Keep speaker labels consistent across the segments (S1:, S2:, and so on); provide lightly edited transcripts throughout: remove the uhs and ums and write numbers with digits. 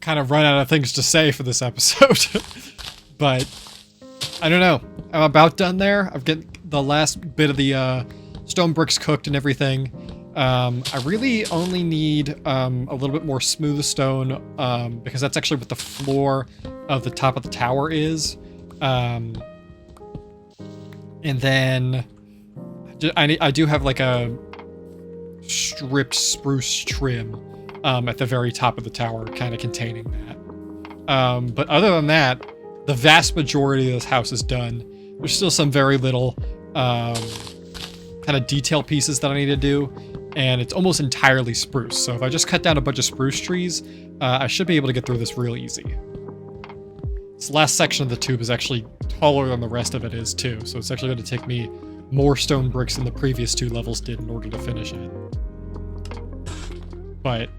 S1: Kind of run out of things to say for this episode. But I don't know. I'm about done there. I've got the last bit of the stone bricks cooked and everything. I really only need a little bit more smooth stone because that's actually what the floor of the top of the tower is. And then I do have like a stripped spruce trim at the very top of the tower, kind of containing that. But other than that, the vast majority of this house is done. There's still some very little kind of detail pieces that I need to do, and it's almost entirely spruce. So if I just cut down a bunch of spruce trees, I should be able to get through this real easy. This last section of the tube is actually taller than the rest of it is too, so it's actually going to take me more stone bricks than the previous 2 levels did in order to finish it. But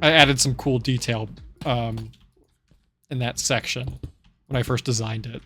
S1: I added some cool detail in that section when I first designed it.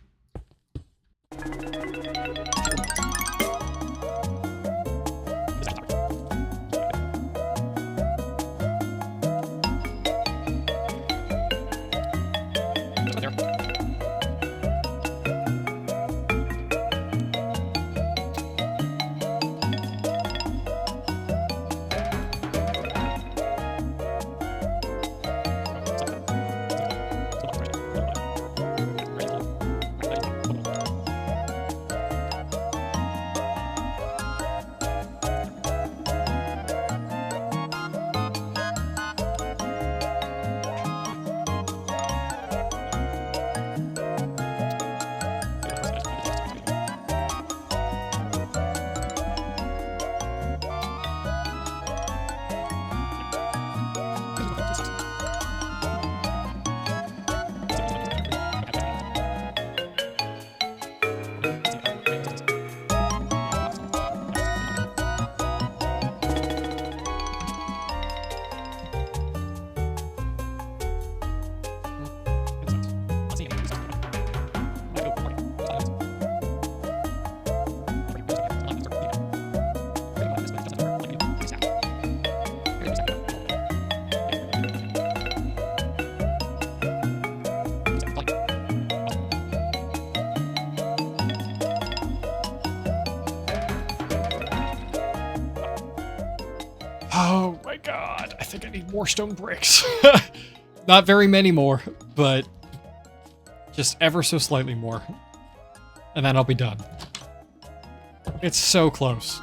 S1: Oh my god, I think I need more stone bricks. Not very many more, but just ever so slightly more. And then I'll be done. It's so close.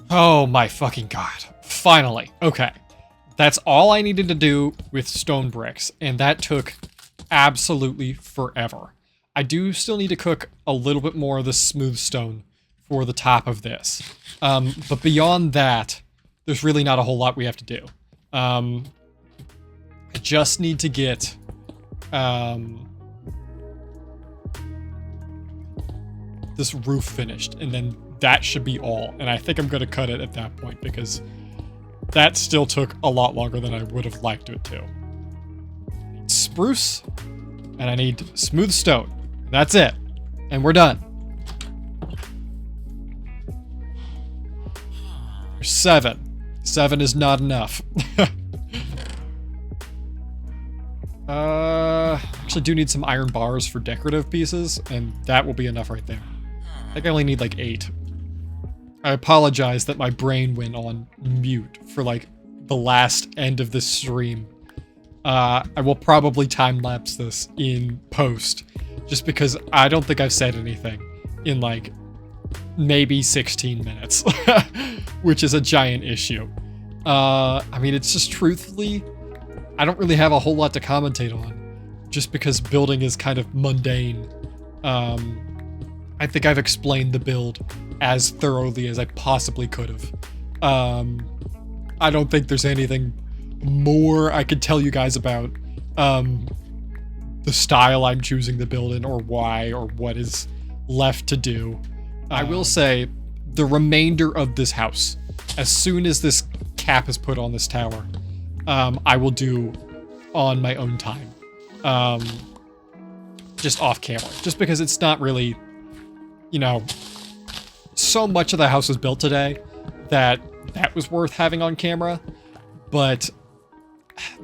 S1: Oh my fucking god. Finally. Okay. That's all I needed to do with stone bricks, and that took absolutely forever. I do still need to cook a little bit more of the smooth stone for the top of this. But beyond that, there's really not a whole lot we have to do. I just need to get this roof finished, and then that should be all. And I think I'm going to cut it at that point because that still took a lot longer than I would have liked it to. I need spruce, and I need smooth stone. That's it. And we're done. There's 7. 7 is not enough. Actually do need some iron bars for decorative pieces, and that will be enough right there. I think I only need like 8. I apologize that my brain went on mute for like the last end of this stream. I will probably time-lapse this in post, just because I don't think I've said anything in like maybe 16 minutes, which is a giant issue. I mean, it's just truthfully, I don't really have a whole lot to commentate on, just because building is kind of mundane. I think I've explained the build as thoroughly as I possibly could have. I don't think there's anything more I could tell you guys about the style I'm choosing to build in, or why, or what is left to do. I will say, the remainder of this house, as soon as this cap is put on this tower, I will do on my own time. Just off camera. Just because it's not really, you know, so much of the house was built today that was worth having on camera. But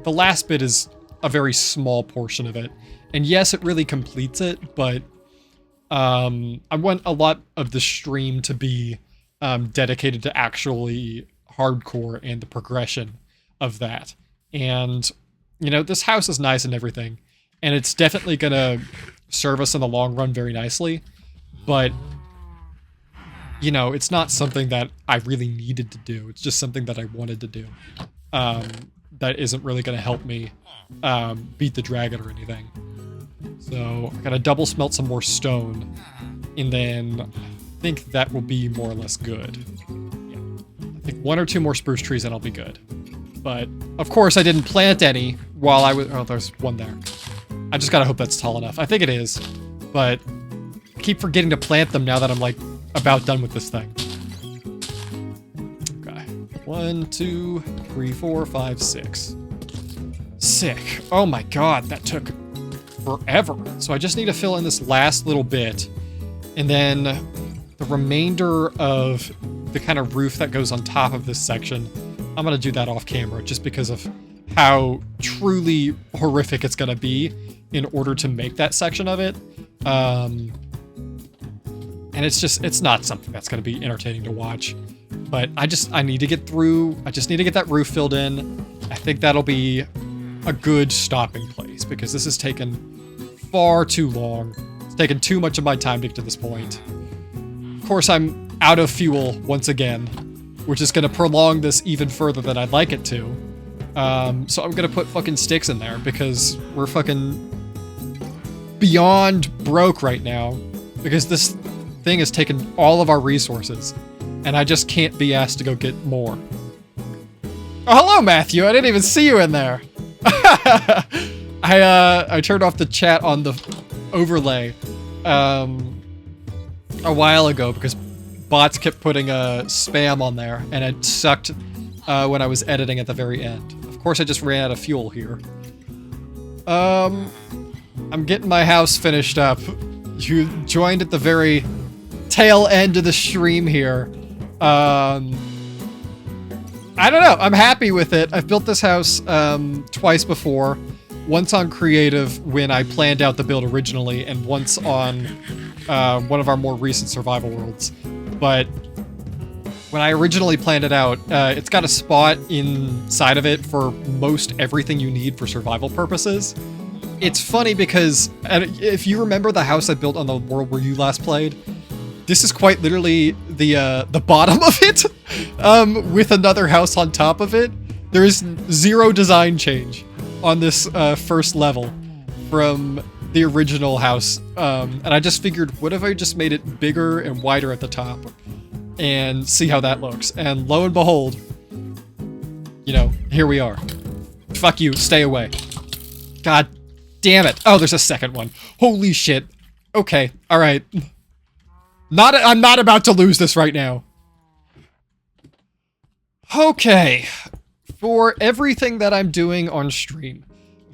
S1: the last bit is a very small portion of it. And yes, it really completes it, but I want a lot of the stream to be dedicated to actually hardcore and the progression of that. And, you know, this house is nice and everything, and it's definitely gonna serve us in the long run very nicely, but, you know, it's not something that I really needed to do. It's just something that I wanted to do. That isn't really gonna help me beat the dragon or anything. So I gotta double smelt some more stone, and then I think that will be more or less good. Yeah. I think 1 or 2 more spruce trees and I'll be good. But of course I didn't plant any while I was, oh, there's one there. I just gotta hope that's tall enough. I think it is, but I keep forgetting to plant them now that I'm like about done with this thing. Okay. 1, 2, 3, 4, 5, 6. Sick. Oh my god, that took forever. So I just need to fill in this last little bit, and then the remainder of the kind of roof that goes on top of this section, I'm gonna do that off camera just because of how truly horrific it's gonna be in order to make that section of it. And it's not something that's gonna be entertaining to watch, but I need to get through. I just need to get that roof filled in. I think that'll be a good stopping place, because this has taken far too long. It's taken too much of my time to get to this point. Of course, I'm out of fuel once again, which is going to prolong this even further than I'd like it to. So I'm going to put fucking sticks in there, because we're fucking beyond broke right now, because this thing has taken all of our resources, and I just can't be asked to go get more. Oh, hello, Matthew. I didn't even see you in there. I turned off the chat on the overlay a while ago because bots kept putting spam on there, and it sucked when I was editing at the very end. Of course, I just ran out of fuel here. I'm getting my house finished up. You joined at the very tail end of the stream here. I don't know. I'm happy with it. I've built this house twice before. Once on creative when I planned out the build originally, and once on one of our more recent survival worlds. But when I originally planned it out, it's got a spot inside of it for most everything you need for survival purposes. It's funny because if you remember the house I built on the world where you last played, this is quite literally the bottom of it, with another house on top of it. There is 0 design change on this first level from the original house. And I just figured, what if I just made it bigger and wider at the top and see how that looks? And lo and behold, you know, here we are. Fuck you, stay away. God damn it. Oh, there's a second one. Holy shit. Okay, all right. I'm not about to lose this right now. Okay, for everything that I'm doing on stream,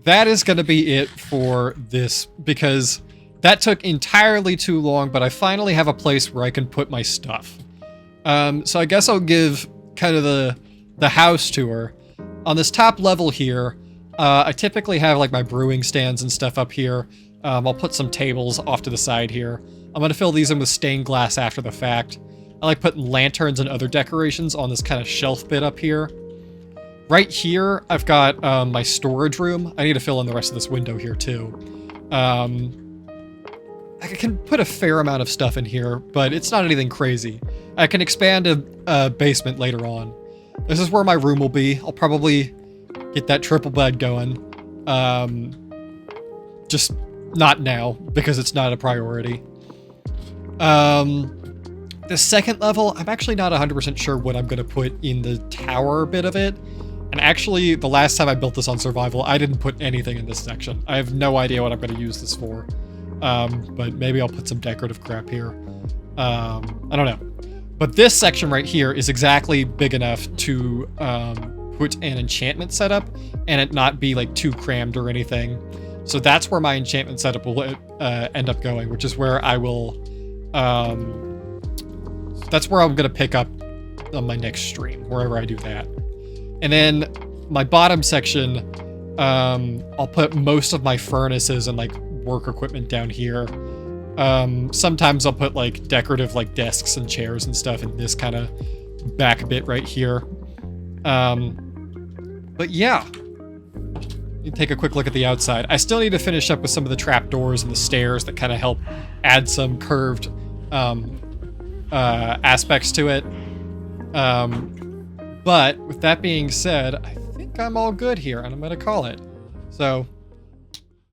S1: that is going to be it for this, because that took entirely too long, but I finally have a place where I can put my stuff. So I guess I'll give kind of the house tour. On this top level here, I typically have like my brewing stands and stuff up here. I'll put some tables off to the side here. I'm going to fill these in with stained glass after the fact. I like putting lanterns and other decorations on this kind of shelf bit up here. Right here, I've got my storage room. I need to fill in the rest of this window here too. I can put a fair amount of stuff in here, but it's not anything crazy. I can expand a basement later on. This is where my room will be. I'll probably get that triple bed going. Just not now, because it's not a priority. The second level, I'm actually not 100% sure what I'm going to put in the tower bit of it. And actually, the last time I built this on survival, I didn't put anything in this section. I have no idea what I'm going to use this for. But maybe I'll put some decorative crap here. I don't know. But this section right here is exactly big enough to put an enchantment setup and it not be like too crammed or anything. So that's where my enchantment setup will end up going, which is where I will... that's where I'm going to pick up on my next stream, wherever I do that. And then my bottom section, I'll put most of my furnaces and like work equipment down here. Sometimes I'll put like decorative like desks and chairs and stuff in this kind of back bit right here. But yeah, you take a quick look at the outside. I still need to finish up with some of the trapdoors and the stairs that kind of help add some curved aspects to it. But with that being said, I think I'm all good here and I'm going to call it. So